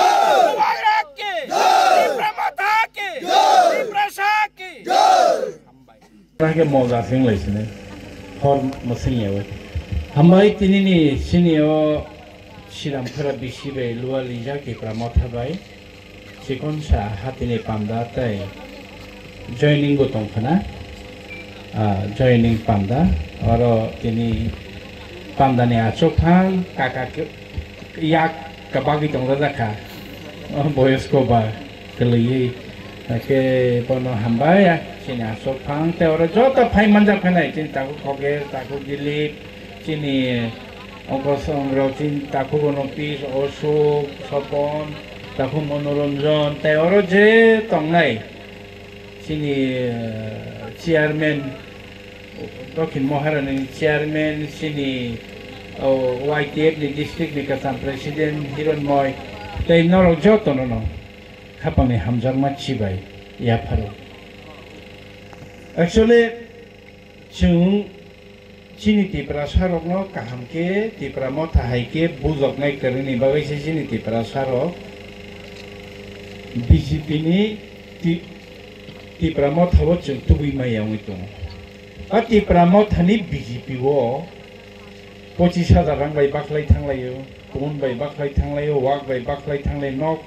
Speaker 8: महाराजा के जय प्रमाता के जय प्रसाद के जय
Speaker 9: रागे मौजा सिंह लाइसने हर मसिंयाव हमबाय तिनिनि सिनियो सिरामफोरा बिसिबे लुवा लिजा के प्रमथाबाय सिकनसा हातिनि पांदा ताय जॉइनिंग गो तंखना जॉइनिंग पांदा और तिनि पांदानि आचोफां काका के याक कबागि तंगा जाखा बयस्को बा गलैयै के बनो हमबाय चिनी आचोफां ते और जत फाइमान जाफानाय चिन ताको खगे ताको दिलीप चिनी अंकसंग्रह चिन ताको बनपिस अशोक सपन ताको मनोरंजन ते और जे तंगनाय चिनी चेयरमैन दक्षिण महारानी चेयरमैन चिनी YTF नि डिस्ट्रिक्ट नि कासाम प्रेसिडेंट हिरणमय ते नरक जतन न खापानि हामजाक मानसिबाय याफारो एक्चुअली जों चिनी तिप्रा सारकनो काहामके तिप्रा मथाहायके बुजकनाय करनि बागैसे चिनी तिप्रा सारक BJP नि तिप्रा मथाव जों तुबैमायाव दं तिप्रा मथानि BJP वो 25,000 रां बाय बाख्लाय थांलायो गुबुन बाय बाख्लाय थांलायो वाक बाय बाख्लाय थांलाय नक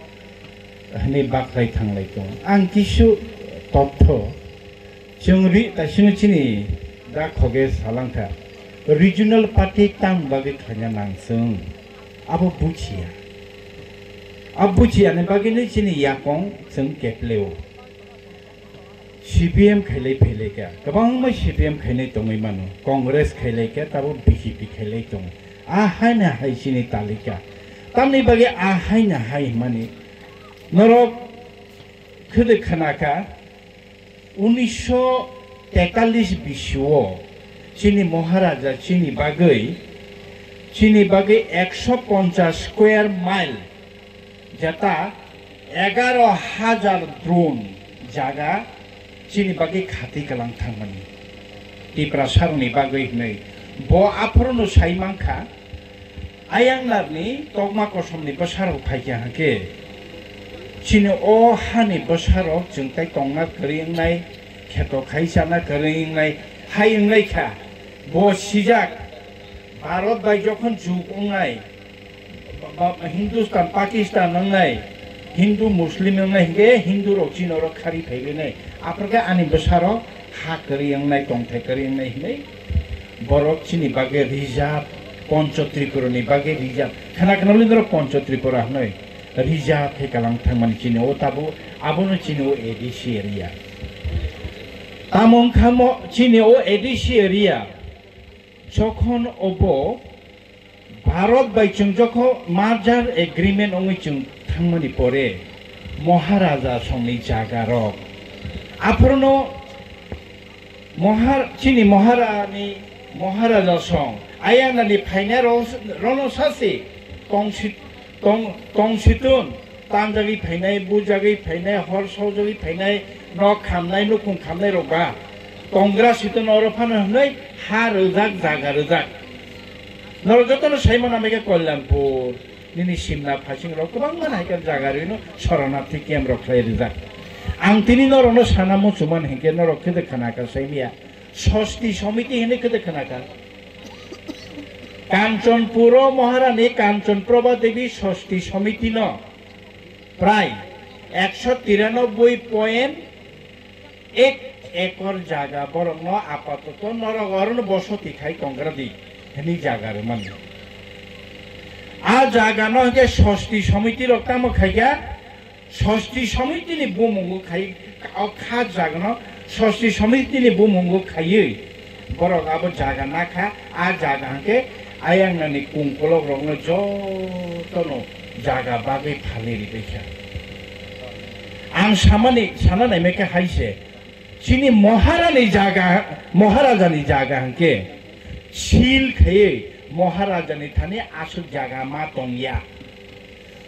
Speaker 9: हनै बाख्लाय थांलाय दं आं किसु तथ्य जों दासिम चिनी दा खगे सालांथा रिजनल पार्टी तां बागै खायना नांसों आबो बुझिया ने बागैनो चिनी याकं जों केप्लेव CPM खायलाय फैलायका गोबां मै CPM खायनाय दङै मानो कांग्रेस खायलायका ताबो BJP खायलाय दं आहायना हाय चिनी तालिका तामनि बागै आहायना हाय माने नरक खोदो खानाका 1943 बिसुआव चिनी महाराजा चिनी बागै 150 स्क्वायर माइल जाता 11,000 ड्रोन जागा चिनी बागै खाति कलां थांमानि तिप्रा सारनि बागै नै ब आफरनो साइमांखा आयांलारनि तगमा कसमनि बसाराव फायखा हाके चिनी ओ हानि बसाराव जोंथाय तंना करिंनाय खेतो खायसाना करिंनाय हायंनायखा ब सिजाक भारत बाय जखन जुगंनाय हिंदुस्तान पाकिस्तान नंनाय हिंदू मुस्लिम नंनाय हे हिंदू रचिनर खारि फैगोनाय आफरके आनि बसाराव हा करिंनाय तंथाय करिंनाय नै बरक चिनी बागे रिजार्व पंचत्रिपुरनि बागे रिजार्व खाना खानावलिदर पंचत्रिपुरा नै रिजार्व हेकालां थांमानि चिनी ओ ताबो आबोनो चिनी ओ एडिसि एरिया तामं खामो चिनी ओ एडिसि एरिया जखन ओबो भारत बायचों जखन मार्जार एग्रीमेंट ओंगैचों थांमानि परे महाराजा समनि जागारक आफरनो चिनी महाराजा सं आयांनानि फाइनार रनो सासे तंसितुन तामजागै फाइनाय बुजागै फाइनाय हर सौजागै फाइनाय न खामनाय नुखुं खामनाय रगा तंग्रा सितुन अरफानो हनै हा रोजाक जागा रोजाक नरजतन साइमन आमेके Kalyanpur nini simna phasing rok kubang mana hingke jaga rino shoranathi camp rok khlai rijak ang tini norono sana musuman hingke norok khede khanaka saimia ষষ্ঠী সমিতি হেনে কেদে খানাকা কাঞ্চনপুর মহারানী কাঞ্চনপ্রভা দেবী ষষ্ঠী সমিতি ন প্রায় 193.1 একর জায়গা বরং আপাতত নরগরণ বসতি খাই কংগ্রাদি হেনি জায়গার মানে আ জায়গা নহে ষষ্ঠী সমিতি রক্তাম খাইয়া ষষ্ঠী সমিতি নি বুমুঙ্গু খাই খা জাগন ষষ্ঠী সমিতি নি বুমুঙ্গু খাইয়ে বরং আবো জায়গা না খা আ জায়গাকে আয়াংনানি কুংকলক রং যতনো জায়গা বাগে ফালি রেখা আং সামানি সানা নাইমেকে হাইছে চিনি মহারানী জায়গা মহারাজানি জায়গা হাঁকে শিল খেয়ে মহারাজানি থানি আসল জায়গা মা তংয়া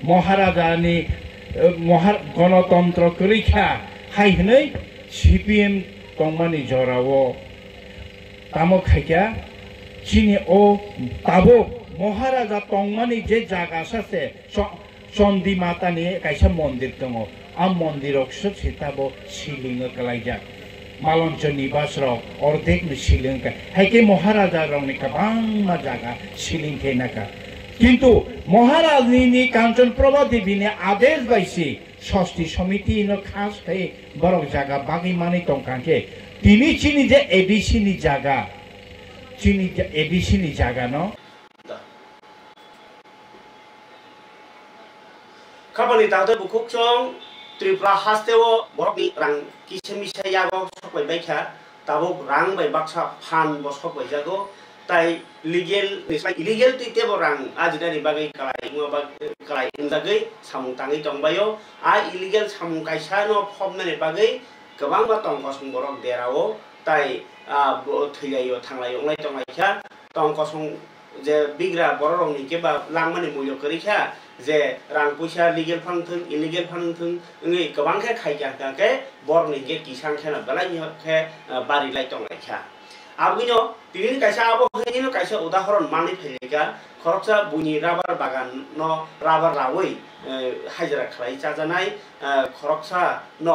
Speaker 9: মহারাজানি গণতন্ত্র করিখা হাই হनै সিপিএম তংমানি জরাও তামো খাইকা চিনি ও তাবো মহারাজা তংমানি যে জায়গা আছে চন্দি মাতানি কাইসা মন্দির দङ আম মন্দির সেটাবো শিলিং কালাইজা মালঞ্চ নিবাস রক অর্ধেক শিলিং হাইকে মহারাজা রংনি কাবাংমা জায়গা শিলিং খেনাকা কিন্তু মহারাজনী কাঞ্চনপ্রভা দেবীনে আদেশ বাইছি ষষ্ঠী সমিতি খাস হয়ে বরং জায়গা বাকি মানে টঙ্কাকে তিনি চিনি যে এডিসিনি জায়গা চিনি এডিসিনি জায়গা ন
Speaker 1: খাবানি তাতে বুকুক চং ত্রিপুরা হাসতেও বরকনি রাং কিসেমিসা ইয়াগো সকবাই বাইখা তাবো রাং বাই বাক্সা ফান ব সকবাই জাগো তাই লিগেল ইলিগেল তুইতেবো রাং আজিনানি বাগै কালাই মুবা কালাই ইনজাগै सामुं ताङै दंबायो आ इलिगेल सामुं कायसा न फबनानि बागै गोबां बा टंकसं बरक देरावो ताई थैलायो थांलायो अंलाय दंलायखा टंकसं जे बिग्रा बररंनि के बा लांमानि मुल्य करिखा जे रां पैसा लिगेल फानथों इलिगेल फानथों ओंगै गोबांखे खायजाखाके बरनि के किसान खेना बलाय के बारि लाय दंलायखा आबुनो तिनि कायसा आबो हैनिनो कायसा उदाहरण मानि फैलेगा खरकसा बुनि राबार बागान न राबार रावै हाजिरा खालाय जाजानाय खरकसा न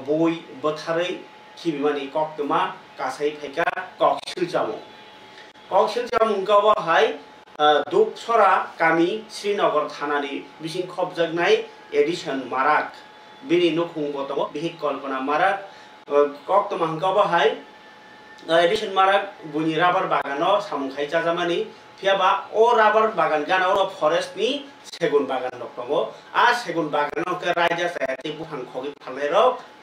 Speaker 1: बय बोथारै खिबिमानि कक्तमा कासाय फैका कक्सिलजामु गावहाय दुपसरा गामि श्रीनगर थानानि बिसिं खबजागनाय एडिसन माराक बिनि नखुं गतम बिहि कल्पना माराक कक्तमा गावहाय एडिसन माराक बुनि राबार बागान सामुं खायजाजामानि फियाबा ओ राबार बागान गानाव फरेस्ट नि सेगुन बागान दङ आ सेगुन बागानाव के राजा सायाति बुफां खगि फालनाय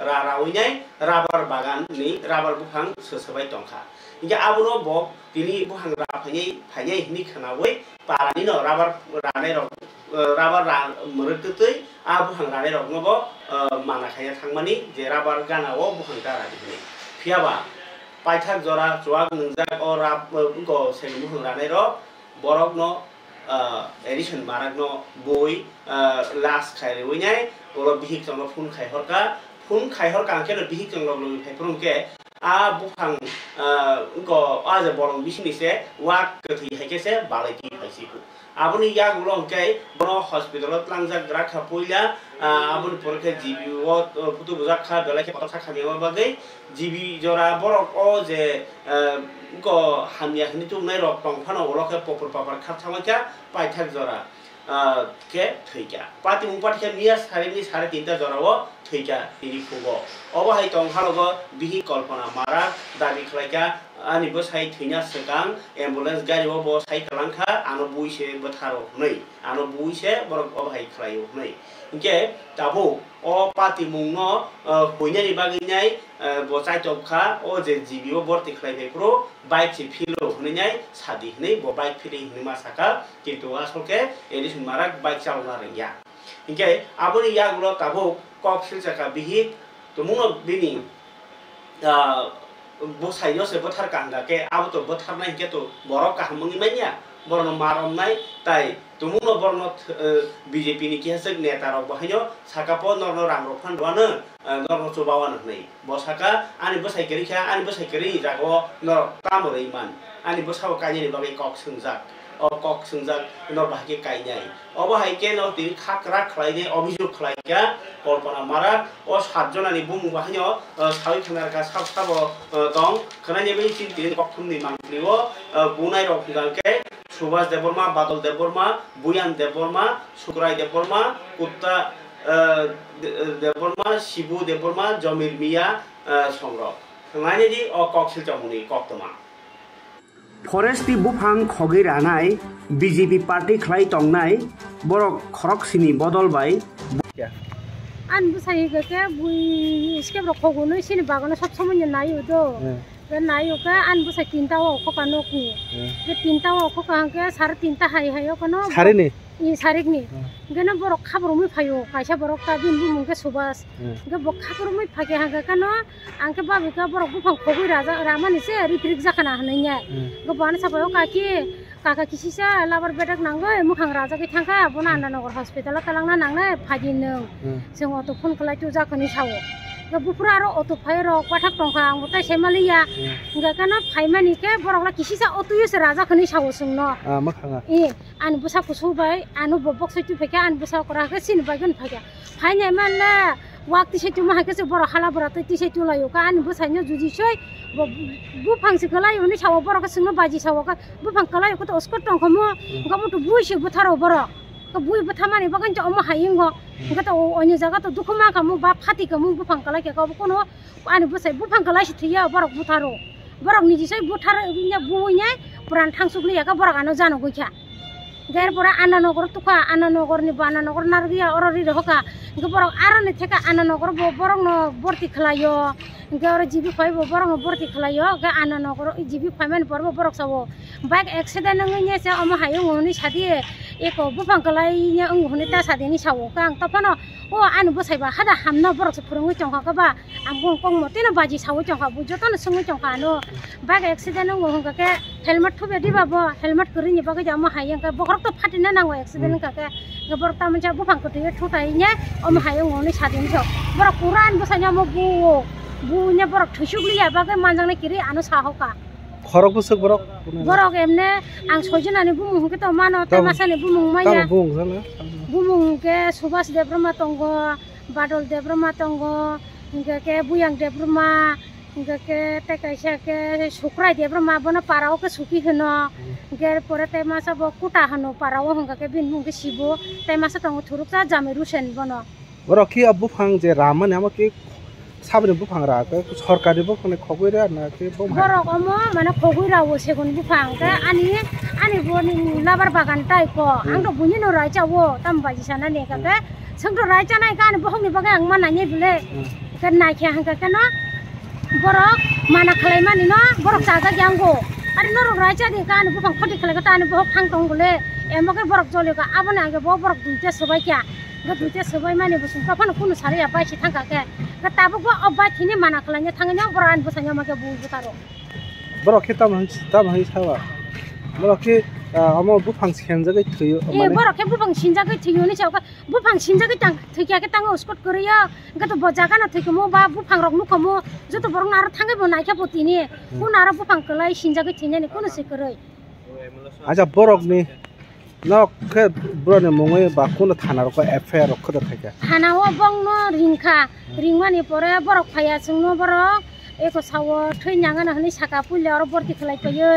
Speaker 1: रावैनाय राबार बागान नि राबार बुफां सोसबाय दंखा इगे आबुनो ब तिनि बुफां फायनाय हिनि खनावै पारानि न राबार रानाय राबार मरतै आ बुफां रानाय नबो माना खाया थांमानि जे राबार गानाव बुफां दारानि फियाबा पाइथाक जरा जुवाग नंजाक और राब को सेगुन बुफां रानाय बरक न एडिसन माराक न बय लास खायरैनाय ओला बिहिक जंग फुन खायहरका के बिहिक जंग लग फायफुरके आ बुफां को आज बरं बिसिनिसे वाक कथि हायकेसे बालायति फायसिखु आबुनि या गुलंके बन हस्पिटाल लांजाक ग्राखा पयला आबुनि परके जीबी ओ फुतु बुजाखा बेलाके पथा खामिया बागै जीबी जरा बरक ओ जे को हामिया हनि तुमनाय रक टंफानो ओलके पपर पापर खाथामाका पाइथाक जरा के थैका पाति मुपाटके मिया 3.5 जरावो थैका तिनि फुगो अबहाय टंहालगो बिहि कल्पना मारा दाबि खलायका आनि बसाय थैना सगां एम्बुलेंस गारिबो बसाय कलांखा आनो बुइसे बथारो नै आनो बुइसे बरक अबहाय खलायो नै इके दाबो ओ पाति मुंनो होइनानि बागैनाय बसाय टपखा ओ जे जीबीओ बर्ति खलायफैप्रो बाइक से फिलो होनैनाय सादि हनै ब बाइक फिरि हनै मासाका किन्तु आसलके एडिसन माराक बाइक चालना रंगिया इके आबुनि यागुलो ताबो कक्सिल जाका बिहि तमुनो बिनि बसाइनो से बथार कांगाके आबो तो बथारनाय के तो बरक काहमंगि मानिया बरन मारमनाय ताई तमुनो बरन बीजेपी नि केसक नेता रक बहायनो साकापो नरनो रांग फानदवानो नरनो चबावान नै बसाका आनि बसाइकेरिखा आनि बसाइकेरि जागो नर तामरैमान आनि बसाव कानिनि बागै कक सोंजाक kok sungjak nor bahke kainai obo haike no ti khakra khlaine obhijog khlaika kolpana mara o 7 jonani bumung bahino sawi thanar ka sabo tong khanai be tin tin kokthumni mangklio bunai rok higalke Subhash Debbarma Badal Debbarma Buan Debbarma Sukrai Debbarma Kutta Debbarma Shibu Debbarma জমির মিয়া সংগ্রহ নাইনি অ কক্সিল চমুনি কক্তমা ফরেস্টि बुफां खगै रानाय BJP party खलाय तंगनाय बरक खरक सिनि बदल bye
Speaker 10: आन बुसाय गके बुइ इसके रखगोनो सिनि बागनो सब समय नायो दो नायो का आन बुसाय तीनटा अखो कानो कि बे तीनटा अखो कांके 3.5 हाय हायो कनो सारे ने इ सारेकनि गनो बरक खाबरमै फायो कायसा बरक का बिन बुमुंके सुबास गे बक खाबरमै फागे हागा कनो आंके बाबिका बरक बुफां खगै राजा रामानिसे रिट्रिक जाखाना हनैया गोबान साबायो काकी काका किसिसा लाबर बेडक नांगै मुखां राजा गे थांखा बना आन्दानगर हस्पिटालाव तालांना नांनाय फादिनो जों अट फन खलायतु जाखनि सावो बुफुरा आरो अट फायरो पाठक टंखा आं गताय सेमालिया गाकाना फायमानिके बरकला किसिसा अटुयस राजा खनि सावो सुंनो
Speaker 1: मखाङा
Speaker 10: ए आन बुसा कुसुबाय आनु बबक सैतु फेका आन बुसा कराके सिन बागन फागा फायनाय मानला वाक्ति सैतु माहाके बर हाला बरा तै सैतु लायो का आन बुसायनो जुजिसै बुफांसे गलायो नि सावो बरक सुंनो बाजि सावो का बुफां गलायो को अस्को टंखमो गमटु बुइसे बुथारो बर बुइ बुथामानि बगन ज अमा हायिंगो गत अन्य जगह तो दुखमा कामु बा फाति कामु बुफां गलाय के कोनो आन बुसाय बुफां गलाय सिथिया बरक बुथारो बरक निजिसै बुथार बुइने पुरान थांसुगलिया का बरक आनो जानो गइखा गैर परा आननगर तुखा आननगर नि बाननगर नारगिया अररि रहका बरक आरने थेका आननगर बरक न भर्ती खलायो गौर जीबी फाइव बरक भर्ती खलायो गा आननगर जीबी फाइमेन परब बरक सावो बाइक एक्सीडेंट नङैने से अमा हायो ngoni सादि एको बुफां गलायने ngoni ता सादिनि सावो का आं तफनो ओ आन बसायबा हादा हामना बरक फोरोङै चंखा का बा आं गं मतेनो बाजि सावो चंखा बुजतन सङै चंखा नो बाइक एक्सीडेंट ngहंगा के हेलमेट थुबे दिबाबो हेलमेट करिनि बागै जामा हायो का बरक तो फाटिना नांगो एक्सीडेंट का के बरक ता मोनसे बुफां कटियो थुटायने अमा हायो ngoni सादिनि साव बरक पुरान बसायना म बुने बरक थुसुगलिया बागै मानजांने किरि आनो साहौका
Speaker 1: खरक बुसक
Speaker 10: बरक एमने आं सयजनानि बुमुंके त मानो तमासानि बुमुं माया बुमुंके सुभाष देब्रमा तंग बादल देब्रमा तंग के बुयां देब्रमा के तकायसा के सुक्राय देब्रमा बनो पाराव के सुखि होनो के परे तमासा ब कुटा होनो पाराव हंगा के बिन मुंके सिबो तमासा तंग थुरुकजा जामेरु सेन बनो
Speaker 1: बरक कि अब बुफां जे रामन हम के साबने बुफां रा के सरकारि बुफां खगैरा ना के
Speaker 10: बरक अमो माने खगैरावो सेगुन बुफां के आनि बनि लाबार बागान टाइप आं तो बुनि न राइचावो ताम बाजि साना ने के संग राइचा नाय गान बहंनि बागे आं मानायनि बिले के नायखे हांगा के न बरक माना खलायमानि न बरक जागा ग्यांगो आरो न राइचा दे गान बुफां खटि खलायगा तानि बहक थां दंगले एमके बरक जलेगा आबने आगे बरक दुइते सबाय क्या दुइते सबाय माने बुसुं तफान कुनु सारिया बायसि थांगा के ताबो गो अबाय थिनि माना खलायने थांगेन बरान बसायनो माके बुजुतारो
Speaker 1: बरक के ताम हई सावा बरक के अमो बुफां सेनजागै थयो
Speaker 10: ए बरक के बुफां सिनजागै थयो नि सावका बुफां सिनजागै तां थैया के तांगो स्कट करिया गत बजागा न थैखमो बा बुफां रक नुखमो जत बरक नार थांगै बनायखा पतिनि कुन आरो बुफां कलाय सिनजागै थिने नि कुनु सिकरै
Speaker 1: आजा बरक नि न के ब्रने मंगै बा कुन थाना रक एफआईआर रक खद थायका
Speaker 10: थानाव बंनो रिंखा रिंमानि परे बरक फाया जोंनो बरक एको सावो थैनाङाना हनै साका पुले आरो बर्ती खलायफैयो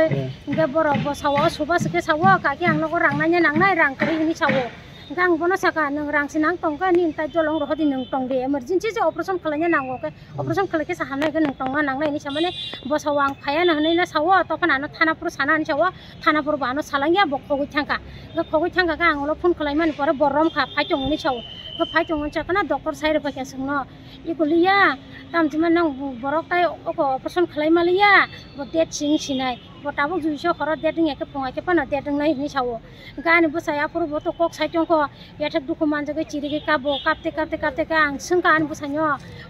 Speaker 10: इनके बरक बसावो सुबासके सावो काकी आंनगो रांनायने नांनाय रां करि हनि सावो गां बनो साका नों रांसि नां टंका नि ताय जलं रहदि नों टं दे इमारजेन्सि जे ऑपरेशन खलायने नांगो के ऑपरेशन खलायके साहामनाय के नों टंगा नांनाय नि सामाने बसाव आं फाया न हनै ना सावो तफानानो थानापुर सानानि सावो थानापुर बानो सालांगिया बखगै थांका ग खगै थांका का आंल फोन खलायमानि परे बरम खा फायटंनि सावो ग फायटंनि चाकना डॉक्टर साइर फैया सोंनो इकुलिया तामजिमा नों बरक ताय ऑपरेशन खलायमालिया ब डेट सिं सिनाय बताबो जुइसो खर देटिं एके फंगाके पन देटिं नै नि सावो गानि बसाया पुर बतो कक साइटं को याथक दुखु मानजगे चिरिगे काबो कापते का आं संका आन बसायो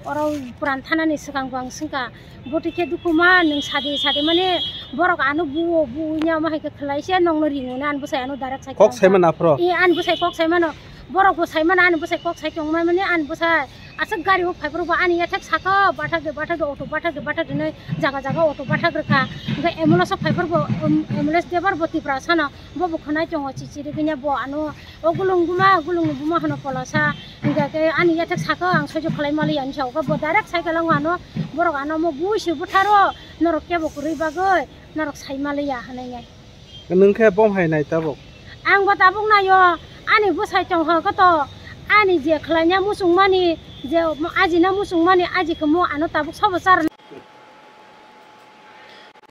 Speaker 10: अराव पुरान थानानि सिगांबो आं संका बटिके दुखु मा नों सादे माने बरक आनो बुइया माहायके खलायसे नंनो रिङोना आन बसायानो डाइरेक्ट साइटं कक सायमान आफ्रो ए आन बसाय कक सायमान बरक बसायमान आन बसाय कक साइटं माने आन बसाय asal gari o fiber ba ani attack saka bathak auto bathak ne jaga auto bathak reka ga ambulance fiber bo ambulance debar boti prasana bo bukhanai chong chichi riginya bo ano ogulung buma hano polasa ga ke ani attack saka ang sojo khalai mali an chau ga bo direct cycle ang ano borok ano mo buisu butharo norok ke bo kuri bagoi norok sai mali ya hanai ngai
Speaker 11: nung khe bom hai nai tabok
Speaker 10: ang ba tabok na yo ani bo sai chong ha ko to ani je khlanya musung mani je aji na musung mani aji ko mo ano tabuk sabasar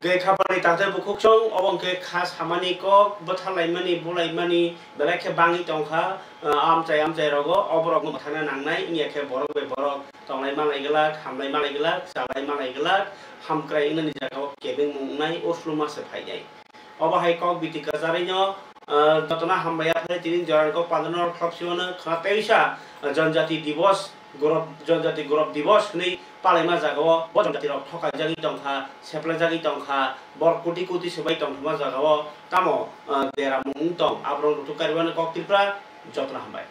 Speaker 1: ge khapani takte bukuk chong obong ke khas hamani ko bothalai mani bulai mani belai ke bangi tongkha amchai rogo oborok mo thana nangnai inge ke borok be borok tonglai malai gelak hamlai malai gelak salai malai gelak hamkrai ngani jago kebeng mungnai osluma se phaijai obahai kok biti kazarinyo যতনা হামবায়া থাকে তিনি জরানকক পালনৰ খপসিওনে খাতেইসা জনজাতি দিবস জনজাতি গৌরব দিবস नै পালাইমা জাগাও ব জনজাতি রক ঠকাই জাগি টংখা সেপলা জাগি টংখা बर कोटी सबाई टंथमा जागाव तामो देरा मुं टं आब्रं रुटुकारिबानो कक्तिफ्रा जतना हामबाय